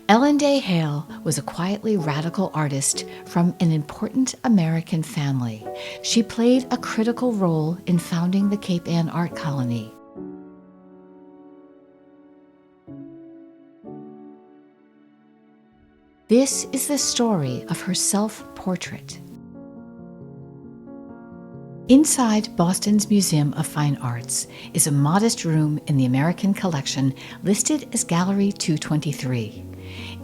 Ellen Day Hale was a quietly radical artist from an important American family. She played a critical role in founding the Cape Ann Art Colony. This is the story of her self-portrait. Inside Boston's Museum of Fine Arts is a modest room in the American collection listed as Gallery 223.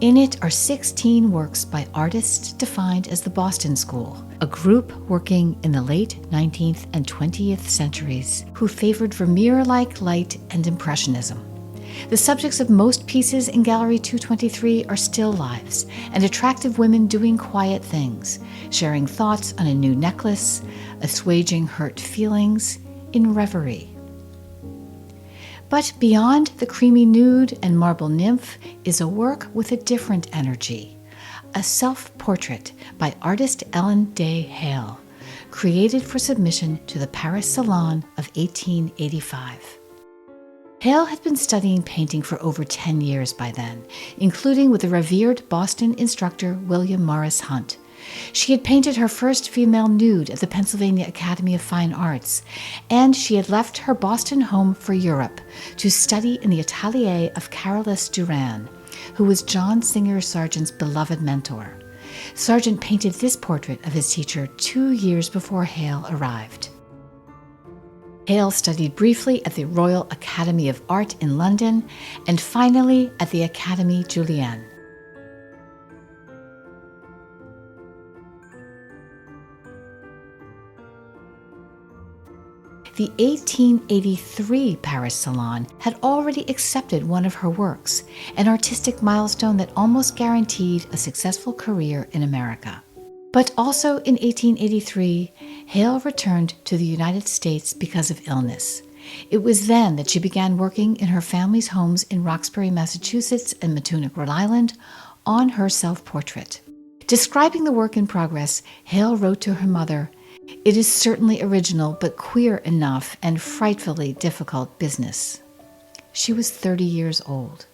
In it are 16 works by artists defined as the Boston School, a group working in the late 19th and 20th centuries who favored Vermeer-like light and Impressionism. The subjects of most pieces in Gallery 223 are still lives and attractive women doing quiet things, sharing thoughts on a new necklace, assuaging hurt feelings, in reverie. But beyond the creamy nude and marble nymph is a work with a different energy, a self-portrait by artist Ellen Day Hale, created for submission to the Paris Salon of 1885. Hale had been studying painting for over 10 years by then, including with the revered Boston instructor William Morris Hunt. She had painted her first female nude at the Pennsylvania Academy of Fine Arts, and she had left her Boston home for Europe to study in the atelier of Carolus Duran, who was John Singer Sargent's beloved mentor. Sargent painted this portrait of his teacher 2 years before Hale arrived. Hale studied briefly at the Royal Academy of Art in London and finally at the Académie Julienne. The 1883 Paris Salon had already accepted one of her works, an artistic milestone that almost guaranteed a successful career in America. But also in 1883, Hale returned to the United States because of illness. It was then that she began working in her family's homes in Roxbury, Massachusetts and Mattoonic, Rhode Island, on her self-portrait. Describing the work in progress, Hale wrote to her mother, "It is certainly original, but queer enough and frightfully difficult business." She was 30 years old.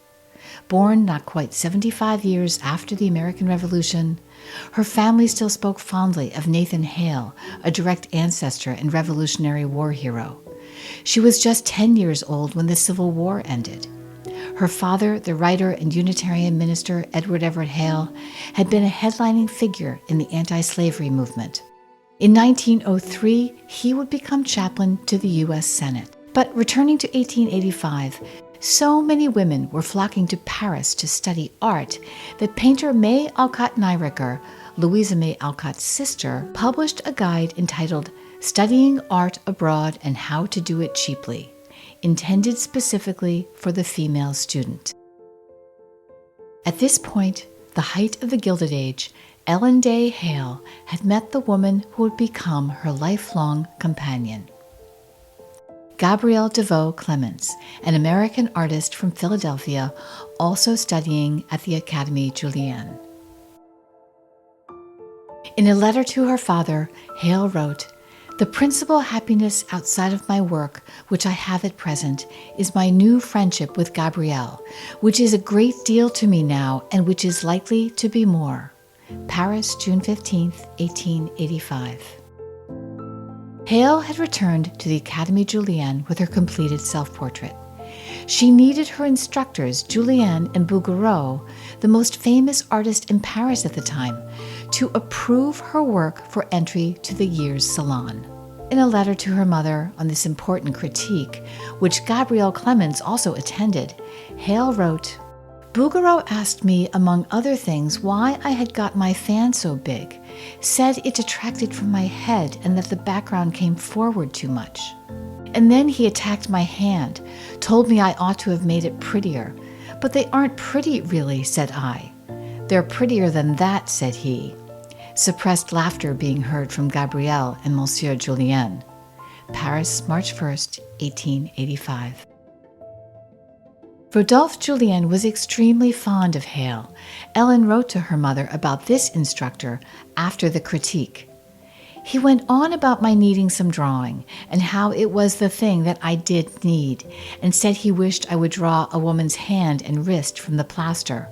Born not quite 75 years after the American Revolution, her family still spoke fondly of Nathan Hale, a direct ancestor and Revolutionary War hero. She was just 10 years old when the Civil War ended. Her father, the writer and Unitarian minister Edward Everett Hale, had been a headlining figure in the anti-slavery movement. In 1903, he would become chaplain to the U.S. Senate. But returning to 1885, so many women were flocking to Paris to study art that painter May Alcott Neiricher, Louisa May Alcott's sister, published a guide entitled Studying Art Abroad and How to Do It Cheaply, intended specifically for the female student. At this point, the height of the Gilded Age, Ellen Day Hale had met the woman who would become her lifelong companion. Gabrielle DeVoe Clements, an American artist from Philadelphia, also studying at the Académie Julienne. In a letter to her father, Hale wrote, "The principal happiness outside of my work, which I have at present, is my new friendship with Gabrielle, which is a great deal to me now and which is likely to be more." Paris, June 15, 1885. Hale had returned to the Académie Julienne with her completed self-portrait. She needed her instructors, Julienne and Bouguereau, the most famous artist in Paris at the time, to approve her work for entry to the year's salon. In a letter to her mother on this important critique, which Gabrielle Clements also attended, Hale wrote, "Bouguereau asked me, among other things, why I had got my fan so big, said it detracted from my head and that the background came forward too much. And then he attacked my hand, told me I ought to have made it prettier. But they aren't pretty, really, said I. They're prettier than that, said he." Suppressed laughter being heard from Gabrielle and Monsieur Julienne. Paris, March 1st, 1885. Rodolphe Julienne was extremely fond of Hale. Ellen wrote to her mother about this instructor after the critique. "He went on about my needing some drawing and how it was the thing that I did need, and said he wished I would draw a woman's hand and wrist from the plaster.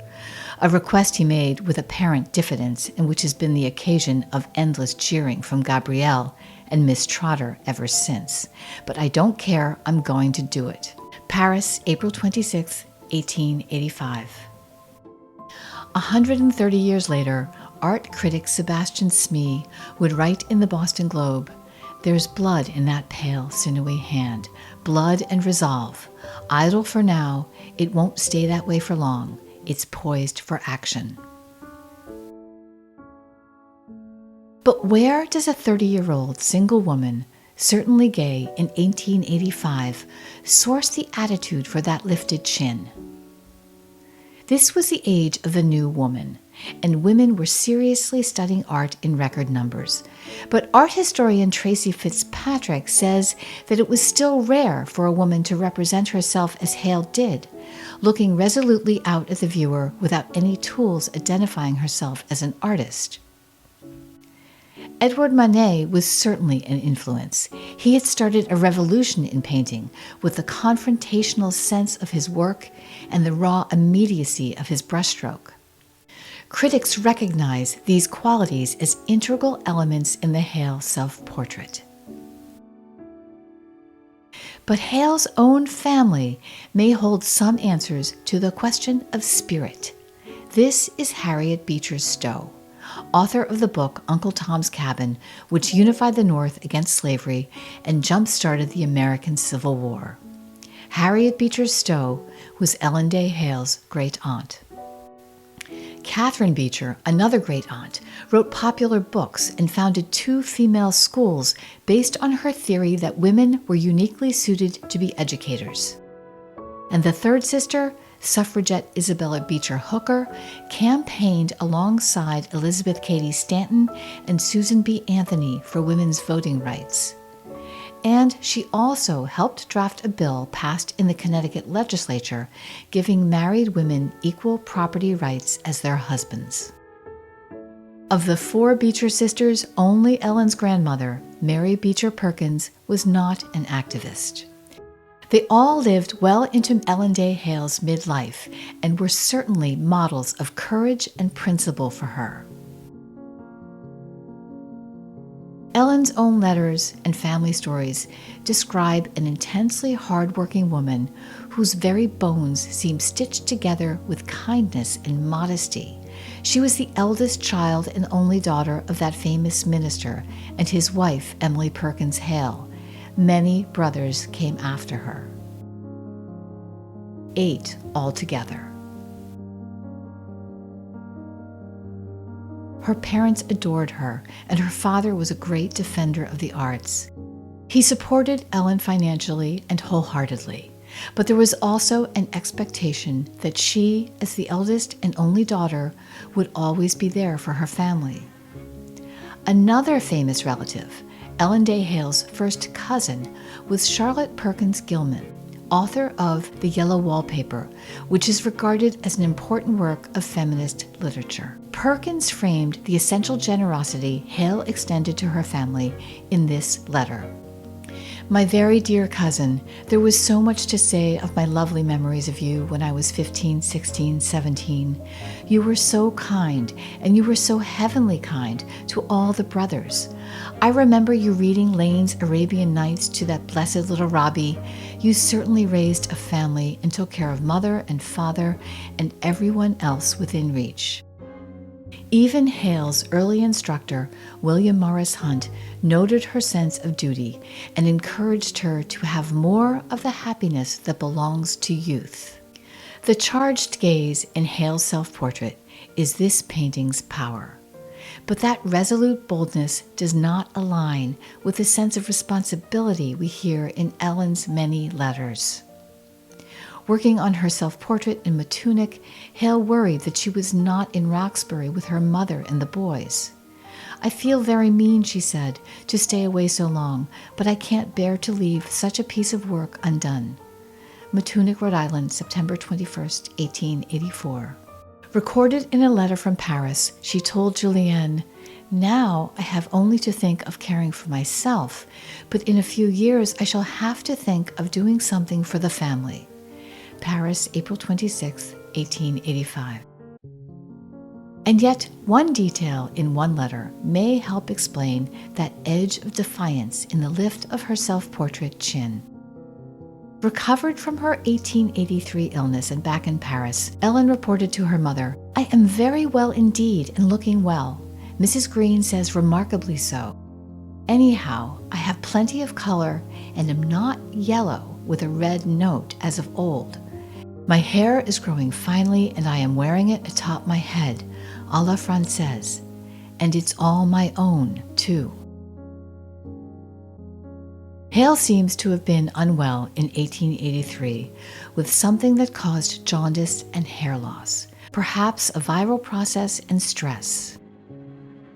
a request he made with apparent diffidence and which has been the occasion of endless jeering from Gabrielle and Miss Trotter ever since. But I don't care, I'm going to do it. Paris, April 26, 1885. 130 years later, art critic Sebastian Smee would write in the Boston Globe, "There's blood in that pale, sinewy hand, blood and resolve. Idle for now, it won't stay that way for long. It's poised for action." But where does a 30-year-old single woman, certainly gay in 1885, source the attitude for that lifted chin? This was the age of the new woman, and women were seriously studying art in record numbers. But art historian Tracy Fitzpatrick says that it was still rare for a woman to represent herself as Hale did, looking resolutely out at the viewer without any tools identifying herself as an artist. Edouard Manet was certainly an influence. He had started a revolution in painting with the confrontational sense of his work and the raw immediacy of his brushstroke. Critics recognize these qualities as integral elements in the Hale self-portrait. But Hale's own family may hold some answers to the question of spirit. This is Harriet Beecher Stowe, author of the book Uncle Tom's Cabin, which unified the North against slavery and jump-started the American Civil War. Harriet Beecher Stowe was Ellen Day Hale's great-aunt. Catherine Beecher, another great-aunt, wrote popular books and founded 2 female schools based on her theory that women were uniquely suited to be educators. And the third sister, suffragette Isabella Beecher Hooker, campaigned alongside Elizabeth Cady Stanton and Susan B. Anthony for women's voting rights. And she also helped draft a bill passed in the Connecticut legislature giving married women equal property rights as their husbands. Of the 4 Beecher sisters, only Ellen's grandmother, Mary Beecher Perkins, was not an activist. They all lived well into Ellen Day Hale's midlife and were certainly models of courage and principle for her. Ellen's own letters and family stories describe an intensely hardworking woman whose very bones seem stitched together with kindness and modesty. She was the eldest child and only daughter of that famous minister and his wife, Emily Perkins Hale. Many brothers came after her. 8 altogether. Her parents adored her, and her father was a great defender of the arts. He supported Ellen financially and wholeheartedly, but there was also an expectation that she, as the eldest and only daughter, would always be there for her family. Another famous relative, Ellen Day Hale's first cousin, was Charlotte Perkins Gilman, author of The Yellow Wallpaper, which is regarded as an important work of feminist literature. Perkins framed the essential generosity Hale extended to her family in this letter. "My very dear cousin, there was so much to say of my lovely memories of you when I was 15, 16, 17. You were so kind, and you were so heavenly kind to all the brothers. I remember you reading Lane's Arabian Nights to that blessed little Robbie. You certainly raised a family and took care of mother and father and everyone else within reach." Even Hale's early instructor, William Morris Hunt, noted her sense of duty and encouraged her to have more of the happiness that belongs to youth. The charged gaze in Hale's self-portrait is this painting's power. But that resolute boldness does not align with the sense of responsibility we hear in Ellen's many letters. Working on her self-portrait in Matunic, Hale worried that she was not in Roxbury with her mother and the boys. "I feel very mean," she said, "to stay away so long, but I can't bear to leave such a piece of work undone." Matunic, Rhode Island, September 21, 1884. Recorded in a letter from Paris, she told Julienne, "Now I have only to think of caring for myself, but in a few years I shall have to think of doing something for the family." Paris, April 26, 1885. And yet, one detail in one letter may help explain that edge of defiance in the lift of her self-portrait chin. Recovered from her 1883 illness and back in Paris, Ellen reported to her mother, "I am very well indeed and looking well. Mrs. Green says remarkably so. Anyhow, I have plenty of color and am not yellow with a red note as of old. My hair is growing finely and I am wearing it atop my head, a la Française, and it's all my own, too." Hale seems to have been unwell in 1883 with something that caused jaundice and hair loss, perhaps a viral process and stress.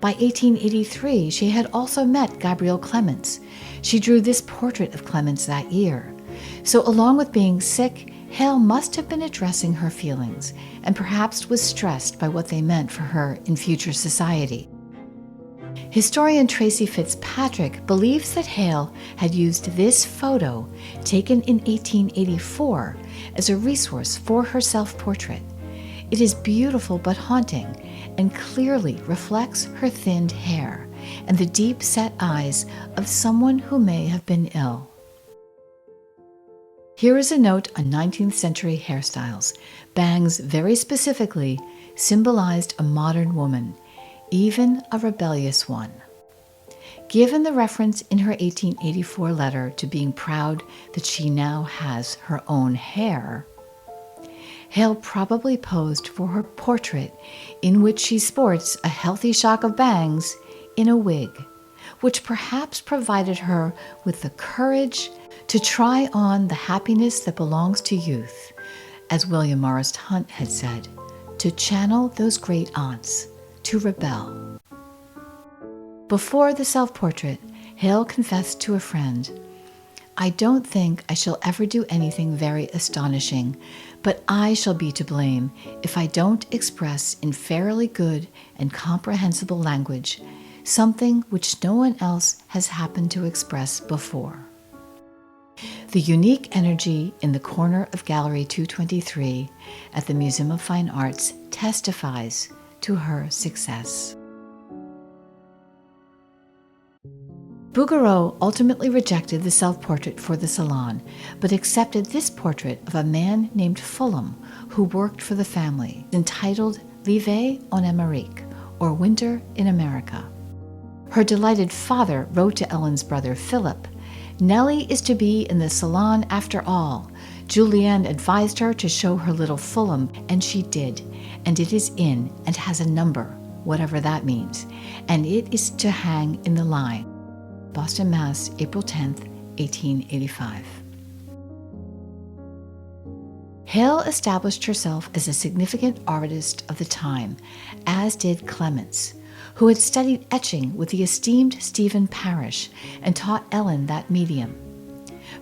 By 1883, she had also met Gabrielle Clemens. She drew this portrait of Clemens that year. So along with being sick, Hale must have been addressing her feelings and perhaps was stressed by what they meant for her in future society. Historian Tracy Fitzpatrick believes that Hale had used this photo, taken in 1884, as a resource for her self-portrait. It is beautiful but haunting, and clearly reflects her thinned hair and the deep-set eyes of someone who may have been ill. Here is a note on 19th century hairstyles. Bangs very specifically symbolized a modern woman, even a rebellious one. Given the reference in her 1884 letter to being proud that she now has her own hair, Hale probably posed for her portrait, in which she sports a healthy shock of bangs in a wig, which perhaps provided her with the courage to try on the happiness that belongs to youth, as William Morris Hunt had said, to channel those great aunts, to rebel. Before the self-portrait, Hale confessed to a friend, "I don't think I shall ever do anything very astonishing, but I shall be to blame if I don't express in fairly good and comprehensible language something which no one else has happened to express before." The unique energy in the corner of Gallery 223 at the Museum of Fine Arts testifies to her success. Bouguereau ultimately rejected the self-portrait for the Salon, but accepted this portrait of a man named Fulham who worked for the family, entitled L'Hiver en Amérique, or Winter in America. Her delighted father wrote to Ellen's brother Philip, "Nellie is to be in the Salon after all. Julienne advised her to show her little Fulham, and she did, and it is in and has a number, whatever that means, and it is to hang in the line." Boston, Mass., April 10th, 1885. Hale established herself as a significant artist of the time, as did Clemens, who had studied etching with the esteemed Stephen Parrish and taught Ellen that medium.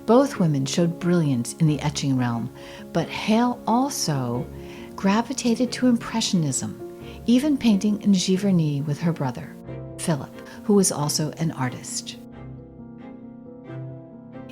Both women showed brilliance in the etching realm, but Hale also gravitated to Impressionism, even painting in Giverny with her brother, Philip, who was also an artist.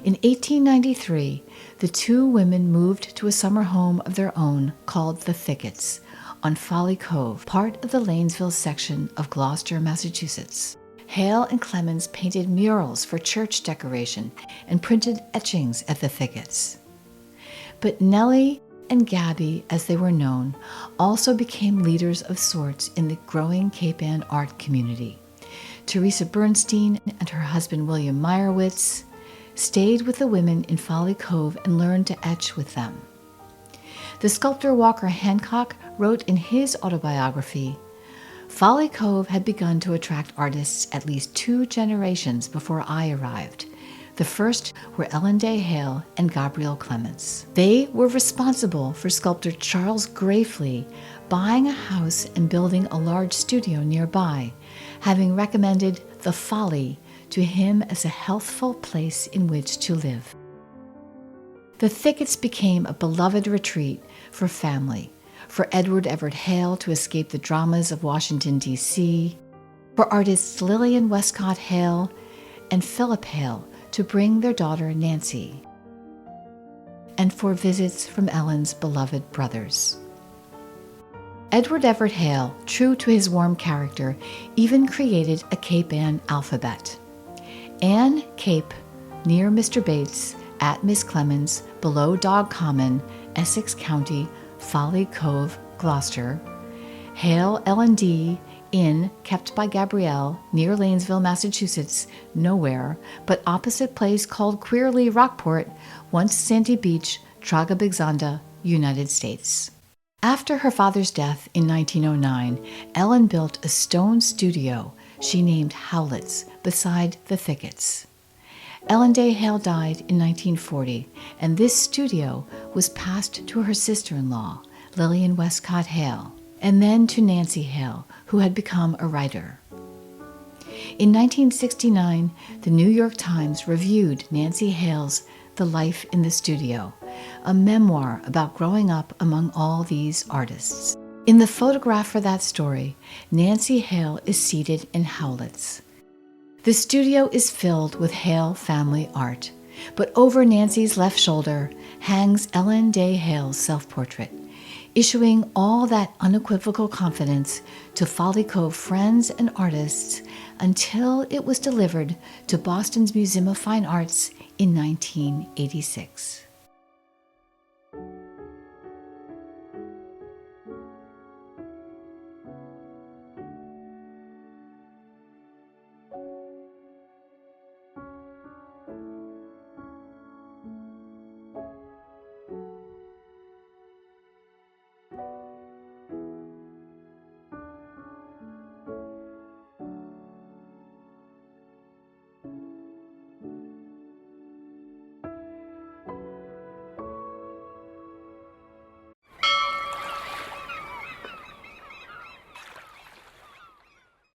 In 1893, the two women moved to a summer home of their own called The Thickets on Folly Cove, part of the Lanesville section of Gloucester, Massachusetts. Hale and Clemens painted murals for church decoration and printed etchings at The Thickets. But Nellie and Gabby, as they were known, also became leaders of sorts in the growing Cape Ann art community. Teresa Bernstein and her husband William Meyerowitz stayed with the women in Folly Cove and learned to etch with them. The sculptor Walker Hancock wrote in his autobiography, "Folly Cove had begun to attract artists at least 2 generations before I arrived. The first were Ellen Day Hale and Gabrielle Clemens. They were responsible for sculptor Charles Grafley buying a house and building a large studio nearby, having recommended the Folly to him as a healthful place in which to live. The Thickets became a beloved retreat for family, for Edward Everett Hale to escape the dramas of Washington, D.C., for artists Lillian Westcott Hale and Philip Hale to bring their daughter Nancy, and for visits from Ellen's beloved brothers. Edward Everett Hale, true to his warm character, even created a Cape Ann alphabet. Ann Cape, near Mr. Bates, at Miss Clemens, below Dog Common, Essex County, Folly Cove, Gloucester. Hale L&D, inn kept by Gabrielle, near Lanesville, Massachusetts, nowhere, but opposite place called Queerly Rockport, once Sandy Beach, Tragabixanda, United States. After her father's death in 1909, Ellen built a stone studio she named Howlett's beside the thickets. Ellen Day Hale died in 1940, and this studio was passed to her sister-in-law, Lillian Westcott Hale, and then to Nancy Hale, who had become a writer. In 1969, the New York Times reviewed Nancy Hale's The Life in the Studio, a memoir about growing up among all these artists. In the photograph for that story, Nancy Hale is seated in Howlett's. The studio is filled with Hale family art, but over Nancy's left shoulder hangs Ellen Day Hale's self-portrait, issuing all that unequivocal confidence to Folly Cove friends and artists until it was delivered to Boston's Museum of Fine Arts in 1986.